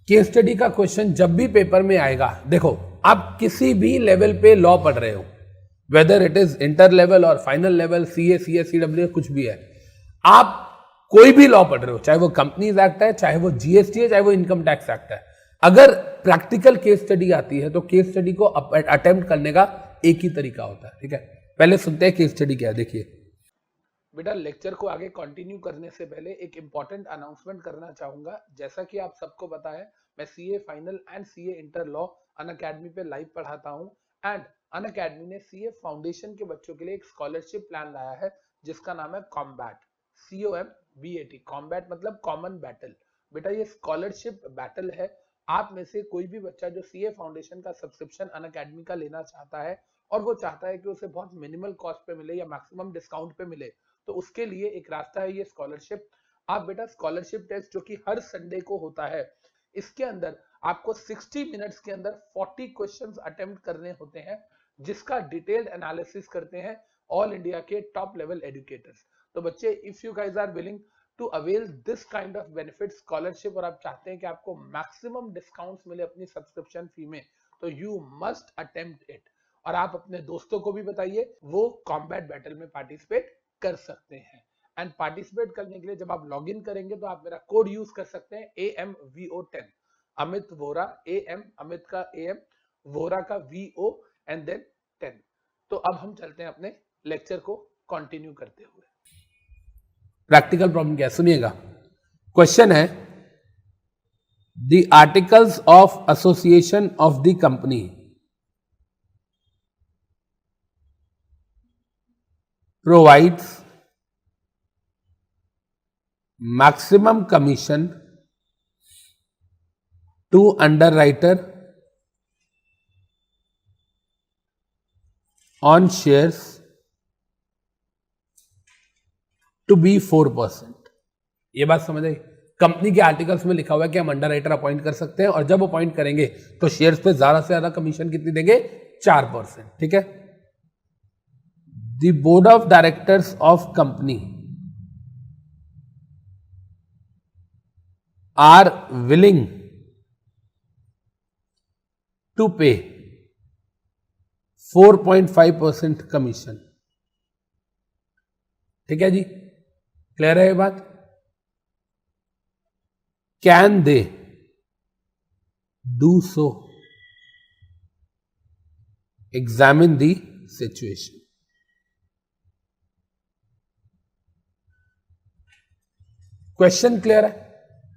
Case study का question जब भी पेपर में आएगा, देखो आप किसी भी लेवल पे लॉ पढ़ रहे हो, whether it is inter level और final level, CA, CS, CW, कुछ भी है, आप कोई भी लॉ पढ़ रहे हो, चाहे वो कंपनीज एक्ट है, चाहे वो जीएसटी है, चाहे वो इनकम टैक्स एक्ट है, अगर प्रैक्टिकल केस स्टडी आती है तो केस स्टडी को अटेम्प्ट करने का एक ही तरीका होता है। ठीक है, पहले सुनते हैं केस स्टडी क्या है। देखिए बेटा, लेक्चर को आगे कंटिन्यू करने से पहले एक इंपॉर्टेंट अनाउंसमेंट करना चाहूंगा। जैसा कि आप सबको पता है, मैं CA final and CA inter law Unacademy पे लाइव पढ़ाता हूं एंड अनअकैडमी ने सीए फाउंडेशन के बच्चों के लिए एक स्कॉलरशिप प्लान लाया है जिसका नाम है कॉम्बैट, COMBAT। कॉम्बैट मतलब कॉमन बैटल। बेटा ये स्कॉलरशिप बैटल है। आप में से कोई भी बच्चा जो सीए फाउंडेशन का सब्सक्रिप्शन अनअकैडमी का लेना चाहता है और वो चाहता है कि उसे बहुत मिनिमल कॉस्ट पे मिले या मैक्सिमम डिस्काउंट पे मिले, तो उसके लिए एक रास्ता है ये स्कॉलरशिप। आप बेटा स्कॉलरशिप टेस्ट जो कि हर संडे को होता है, इसके अंदर आपको 60 मिनट्स के अंदर 40 क्वेश्चंस अटेम्प्ट करने होते हैं जिसका डिटेल्ड एनालिसिस करते हैं ऑल इंडिया के टॉप लेवल एजुकेटर्स। तो बच्चे, if you guys are willing to avail this kind of benefit scholarship और आप चाहते हैं कि आपको मैक्सिमम डिस्काउंट्स मिले अपनी सब्सक्रिप्शन फी में, तो यू मस्ट अटेम्प्ट इट। और आप अपने दोस्तों को भी बताइए, वो कॉम्बैट बैटल में पार्टिसिपेट कर सकते हैं। एंड पार्टिसिपेट करने के लिए जब आप लॉगिन करेंगे तो आप मेरा कोड यूज कर सकते हैं AMVO10, अमित वोरा, AM अमित का AM, वोरा का VO एंड देन 10। तो अब हम चलते हैं अपने लेक्चर को कंटिन्यू करते हुए। प्रैक्टिकल प्रॉब्लम क्या है सुनिएगा। क्वेश्चन है, the articles of association of the company provides maximum commission to underwriter on shares to be 4%। ये बात समझ आई? कंपनी के आर्टिकल्स में लिखा हुआ है कि हम अंडरराइटर अपॉइंट कर सकते हैं और जब अपॉइंट करेंगे तो शेयर्स पे ज्यादा से ज्यादा कमीशन कितनी देंगे? 4%। ठीक है, The board of directors of company are willing to pay 4.5% commission। ठीक है जी, क्लियर है ये बात? Can they do so? Examine the situation। Question clear है?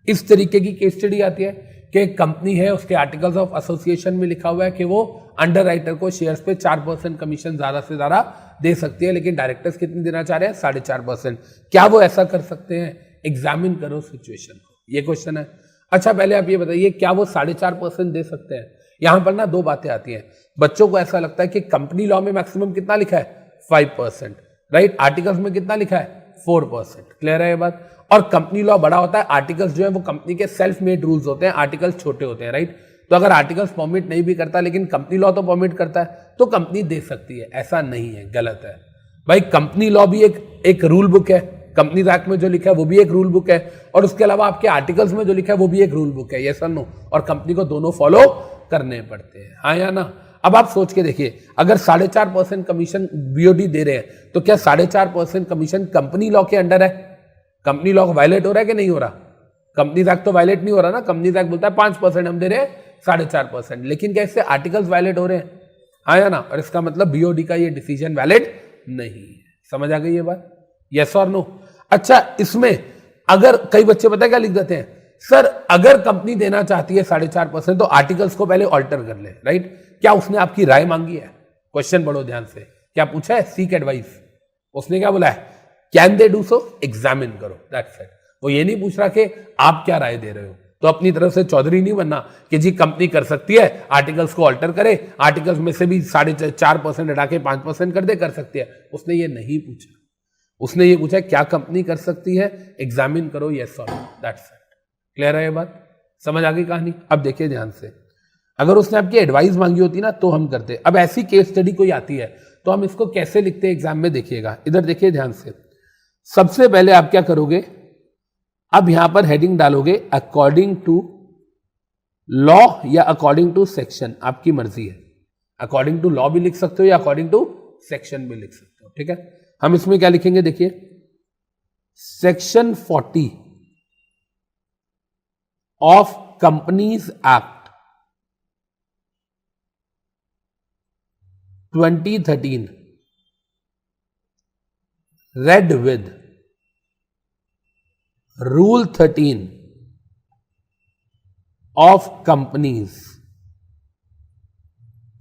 इस तरीके की केस स्टडी आती है कि एक कंपनी है, उसके आर्टिकल्स ऑफ एसोसिएशन में लिखा हुआ है कि वो अंडरराइटर को शेयर्स पे 4% कमीशन ज्यादा से ज्यादा दे सकती है, लेकिन डायरेक्टर्स कितने देना चाह रहे हैं? 4.5%। क्या वो ऐसा कर सकते हैं? एग्जामिन करो सिचुएशन को, ये क्वेश्चन है। अच्छा, पहले आप ये बताइए, क्या वो 4.5% दे सकते हैं? यहां पर ना दो बातें आती हैं। बच्चों को ऐसा लगता है कि कंपनी लॉ में मैक्सिमम कितना लिखा है? 5%, राइट? आर्टिकल्स में कितना लिखा है? 4%। क्लियर है ये बात? और कंपनी लॉ बड़ा होता है, आर्टिकल्स जो है वो कंपनी के सेल्फ मेड रूल्स होते हैं, आर्टिकल्स छोटे होते हैं, राइट? तो अगर आर्टिकल्स परमिट नहीं भी करता लेकिन कंपनी लॉ तो परमिट करता है, तो कंपनी दे सकती है। ऐसा नहीं है, गलत है भाई। कंपनी लॉ भी एक रूल बुक है, कंपनी एक्ट में जो लिखा है वो भी एक रूल बुक है, और उसके अलावा आपके आर्टिकल्स में जो लिखा है वो भी एक रूल बुक है। यस और नो? और कंपनी को दोनों फॉलो करने पड़ते हैं, हाँ या ना? अब आप सोच के देखिए, अगर 4.5% कमीशन बीओडी दे रहे हैं तो क्या 4.5% कमीशन कंपनी लॉ के अंडर है? कंपनी लॉ वायलेट हो रहा है कि नहीं हो रहा? कंपनी एक्ट तो वायलेट नहीं हो रहा ना। कंपनी एक्ट बोलता है 5% हम दे रहे हैं, 4.5%, लेकिन क्या इससे आर्टिकल्स वायलेट हो रहे हैं? हाँ या ना? और इसका मतलब बीओडी का ये डिसीजन वैलिड नहीं है। समझ आ गई ये बात? यस और नो? अच्छा, इसमें अगर कई बच्चे पता है क्या लिख देते हैं, सर अगर कंपनी देना चाहती है 4.5% तो आर्टिकल्स को पहले ऑल्टर कर ले, राइट? क्या उसने आपकी राय मांगी है? क्वेश्चन पढ़ो ध्यान से, क्या पूछा है? Seek advice. उसने क्या बोला है? Can they do so? Examine करो, दैट्स इट। वो ये नहीं पूछ रहा कि आप क्या राय दे रहे हो। तो अपनी तरफ से चौधरी नहीं बनना कि जी कंपनी कर सकती है, आर्टिकल्स को ऑल्टर करे, आर्टिकल्स में से भी 4.5% हटा के 5% कर दे, कर सकती है। उसने ये नहीं पूछा। उसने ये पूछा क्या कंपनी कर सकती है, एग्जामिन करो, यस और नो, दैट्स इट। क्लियर है ये बात? समझ आ गई कहानी? अब देखिए ध्यान से, अगर उसने आपकी एडवाइस मांगी होती ना तो हम करते। अब ऐसी केस स्टडी कोई आती है तो हम इसको कैसे लिखते हैं एग्जाम में, देखिएगा। इधर देखिए ध्यान से। सबसे पहले आप क्या करोगे, अब यहां पर हेडिंग डालोगे अकॉर्डिंग टू लॉ या अकॉर्डिंग टू सेक्शन, आपकी मर्जी है। अकॉर्डिंग टू लॉ भी लिख सकते हो या अकॉर्डिंग टू सेक्शन भी लिख सकते हो, ठीक है। हम इसमें क्या लिखेंगे, देखिए section 40 of companies act 2013 read with Rule 13 of companies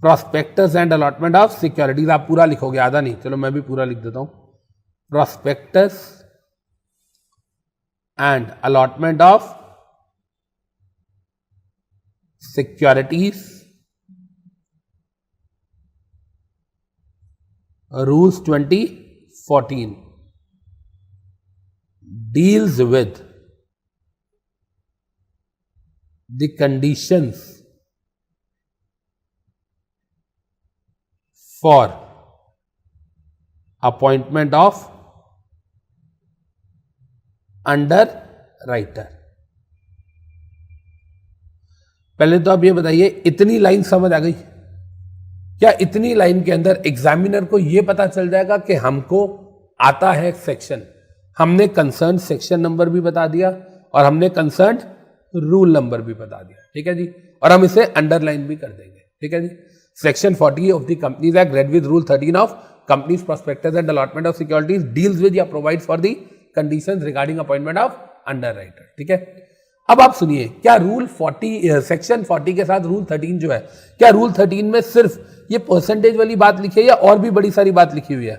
prospectus and allotment of securities। आप पूरा लिखोगे, आधा नहीं, चलो मैं भी पूरा लिख देता हूं। prospectus and allotment of securities rules 2014 deals with the conditions for appointment of underwriter। पहले तो आप ये बताइए, इतनी लाइन समझ आ गई? क्या इतनी लाइन के अंदर एग्जामिनर को यह पता चल जाएगा कि हमको आता है सेक्शन? हमने कंसर्न सेक्शन नंबर भी बता दिया और हमने कंसर्न रूल नंबर भी बता दिया, ठीक है जी। और हम इसे अंडरलाइन भी कर देंगे, ठीक है जी। Section 40 of the companies act read with rule 13 of companies prospectus and allotment of securities deals with या provides for the conditions regarding appointment of underwriter, ठीक है। अब आप सुनिए, क्या रूल 40 सेक्शन 40 के साथ रूल 13 जो है, क्या रूल 13 में सिर्फ ये परसेंटेज वाली बात लिखी है या और भी बड़ी सारी बात लिखी हुई है?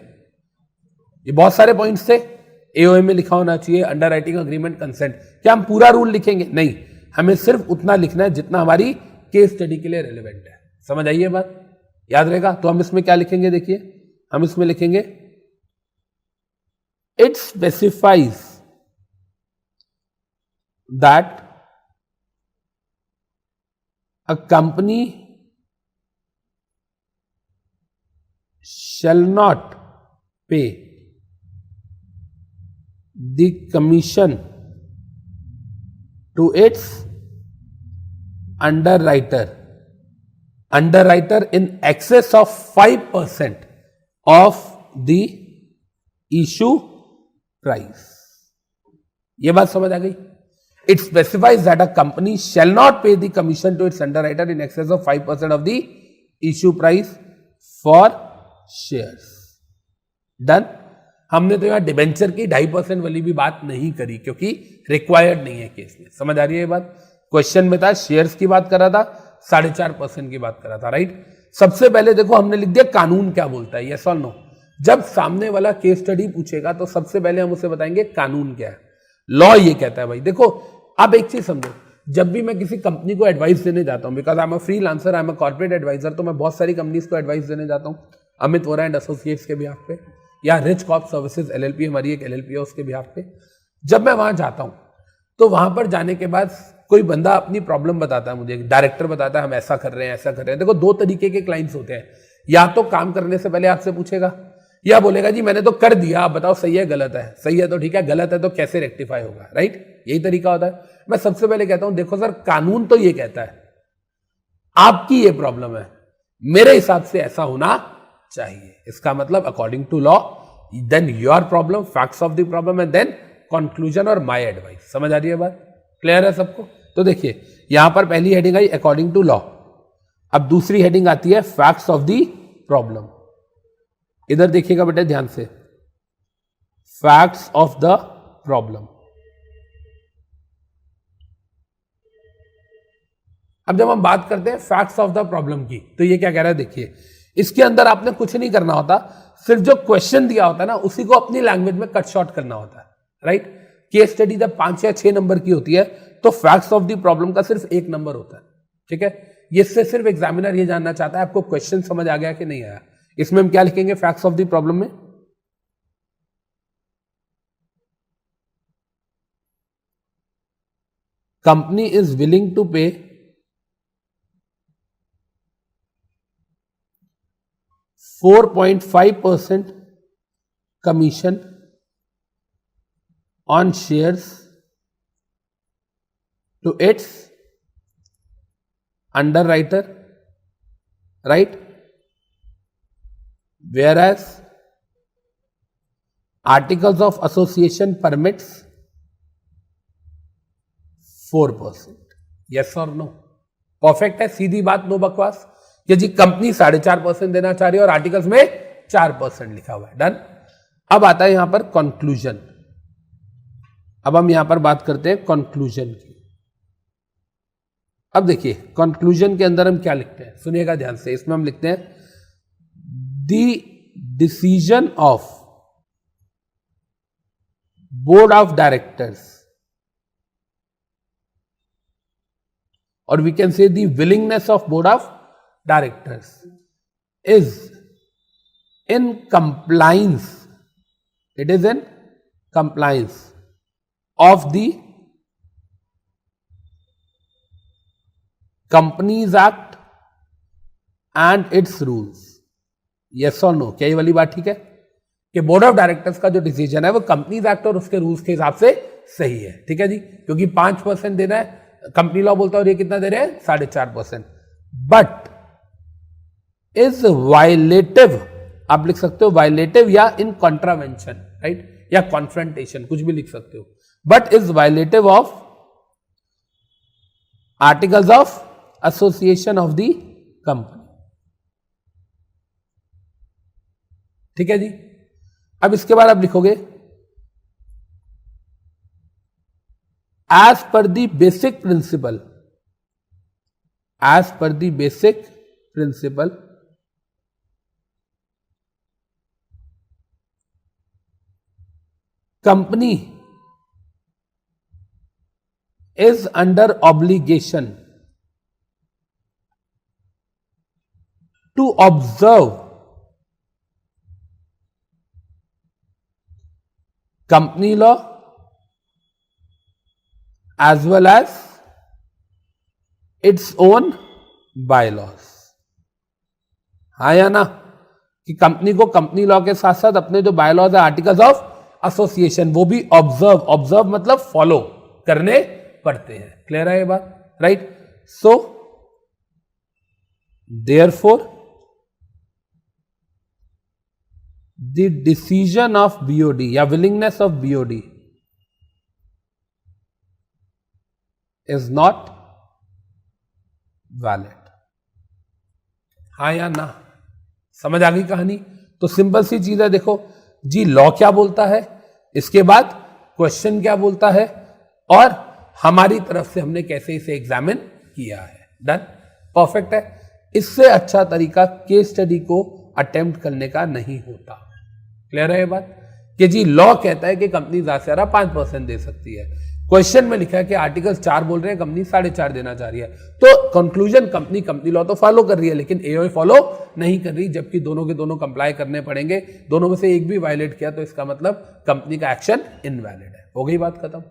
ये बहुत सारे पॉइंट्स थे। एओए में लिखा होना चाहिए अंडर राइटिंग अग्रीमेंट कंसेंट। क्या हम पूरा रूल लिखेंगे? नहीं, हमें सिर्फ उतना लिखना है जितना हमारी केस स्टडी के लिए रेलिवेंट है। समझ आइए बात, याद रहेगा। तो हम इसमें क्या लिखेंगे, देखिए हम इसमें लिखेंगे it specifies that a company shall not pay the commission to its underwriter in excess of 5% of the issue price। ये बात समझ आ गई? It specifies that a company shall not pay the commission to its underwriter in excess of 5% of the issue price for shares. Done. हमने तो यहां debenture की 2.5% वाली भी बात नहीं करी क्योंकि रिक्वायर्ड नहीं है केस में। समझ आ रही है ये बात? क्वेश्चन में था शेयर्स की बात कर रहा था, 4.5% की बात कर रहा था, राइट। सबसे पहले देखो हमने लिख दिया कानून क्या बोलता है, यस और नो। जब सामने वाला केस स्टडी पूछेगा तो सबसे पहले हम उसे बताएंगे कानून क्या है। लॉ ये कहता है भाई। देखो आप एक चीज समझो, जब भी मैं किसी कंपनी को एडवाइस देने जाता हूं, because I am a freelancer, I am a corporate adviser, तो मैं बहुत सारी कंपनीज को एडवाइस देने जाता हूं अमित वोरा एंड एसोसिएट्स के बिहाफ पे, या रिच कॉर्प सर्विसेज एलएलपी, हमारी एक एलएलपी है, उसके बिहाफ पे। जब मैं वहां जाता हूं तो वहां पर जाने के बाद कोई बंदा अपनी प्रॉब्लम बताता है मुझे, डायरेक्टर बताता है हम ऐसा कर रहे हैं ऐसा कर रहे हैं। देखो दो तरीके के क्लाइंट्स होते हैं, या तो काम करने से पहले आपसे पूछेगा या बोलेगा जी मैंने तो कर दिया, आप बताओ सही है गलत है। सही है तो ठीक है, गलत है तो कैसे रेक्टिफाई होगा, राइट। यही तरीका होता है। मैं सबसे पहले कहता हूं देखो सर, कानून तो ये कहता है आपकी ये प्रॉब्लम है, मेरे हिसाब से ऐसा होना चाहिए। इसका मतलब according to law, then your problem, facts of the problem and then conclusion और माय एडवाइस। समझ आ रही है बात? क्लियर है सबको? तो देखिए यहां पर पहली हेडिंग आई अकॉर्डिंग टू लॉ, अब दूसरी हेडिंग आती है फैक्ट्स ऑफ द प्रॉब्लम। इधर देखिएगा बेटे ध्यान से, फैक्ट्स ऑफ द प्रॉब्लम। अब जब हम बात करते हैं फैक्ट्स ऑफ द प्रॉब्लम की, तो ये क्या कह रहा है देखिए, इसके अंदर आपने कुछ नहीं करना होता, सिर्फ जो क्वेश्चन दिया होता है ना उसी को अपनी लैंग्वेज में कट शॉर्ट करना होता है, राइट। केस स्टडी जब 5 या 6 नंबर की होती है तो फैक्ट्स ऑफ द प्रॉब्लम का सिर्फ 1 नंबर होता है, ठीक है। इससे सिर्फ एग्जामिनर ये जानना चाहता है आपको क्वेश्चन समझ आ गया कि नहीं आया। इसमें हम क्या लिखेंगे फैक्ट्स ऑफ द प्रॉब्लम में? कंपनी इज विलिंग टू पे 4.5% commission on shares to its underwriter, right? Whereas articles of association permits 4%. Yes or no? Perfect है, सीधी बात, नो बकवास। कि जी कंपनी 4.5% देना चाह रही है और आर्टिकल्स में 4% लिखा हुआ है। डन। अब आता है यहां पर कंक्लूजन। अब हम यहां पर बात करते हैं कंक्लूजन की। अब देखिए कंक्लूजन के अंदर हम क्या लिखते हैं, सुनिएगा ध्यान से। इसमें हम लिखते हैं the decision of board of directors, और we can say the willingness of board of directors is in compliance, it is in compliance of the companies act and its rules. Yes और नो? क्या ये वाली बात ठीक है कि board of directors का जो डिसीजन है वो कंपनीज एक्ट और उसके रूल्स के हिसाब से सही है? ठीक है जी, क्योंकि 5% देना है कंपनी लॉ बोलता है और ये कितना दे रहे हैं? 4.5%। बट इज वायलेटिव, आप लिख सकते हो वायलेटिव या इन कॉन्ट्रावेंशन, राइट, या कॉन्फ्रंटेशन, कुछ भी लिख सकते हो। But is violative of articles of association of the company. ठीक है जी। अब इसके बाद आप लिखोगे as per the basic principle, as per the basic principle company is under obligation to observe company law as well as its own bylaws। हाँ या ना? कि कंपनी को कंपनी लॉ के साथ साथ अपने जो बायलॉज है, आर्टिकल्स ऑफ एसोसिएशन, वो भी ऑब्जर्व मतलब फॉलो करने पड़ते हैं। क्लियर है ये बात? Right. So therefore the decision of BOD या willingness of BOD is not valid. हाँ या ना? समझ आ गई कहानी? तो सिंपल सी चीज है, देखो जी लॉ क्या बोलता है, इसके बाद क्वेश्चन क्या बोलता है, और हमारी तरफ से हमने कैसे इसे एग्जामिन किया है। डन। परफेक्ट है। इससे अच्छा तरीका केस स्टडी को अटेम्प्ट करने का नहीं होता। क्लियर है ये बात? कि जी लॉ कहता है कि कंपनी ज्यादा से ज्यादा 5% दे सकती है, क्वेश्चन में लिखा है कि आर्टिकल 4 बोल रहे हैं कंपनी 4.5 देना चाह रही है, तो कंक्लूजन कंपनी लॉ तो फॉलो कर रही है लेकिन एओए फॉलो नहीं कर रही, जबकि दोनों के दोनों कंप्लाई करने पड़ेंगे। दोनों में से एक भी वायलेट किया तो इसका मतलब कंपनी का एक्शन इनवैलिड है। हो गई बात खत्म।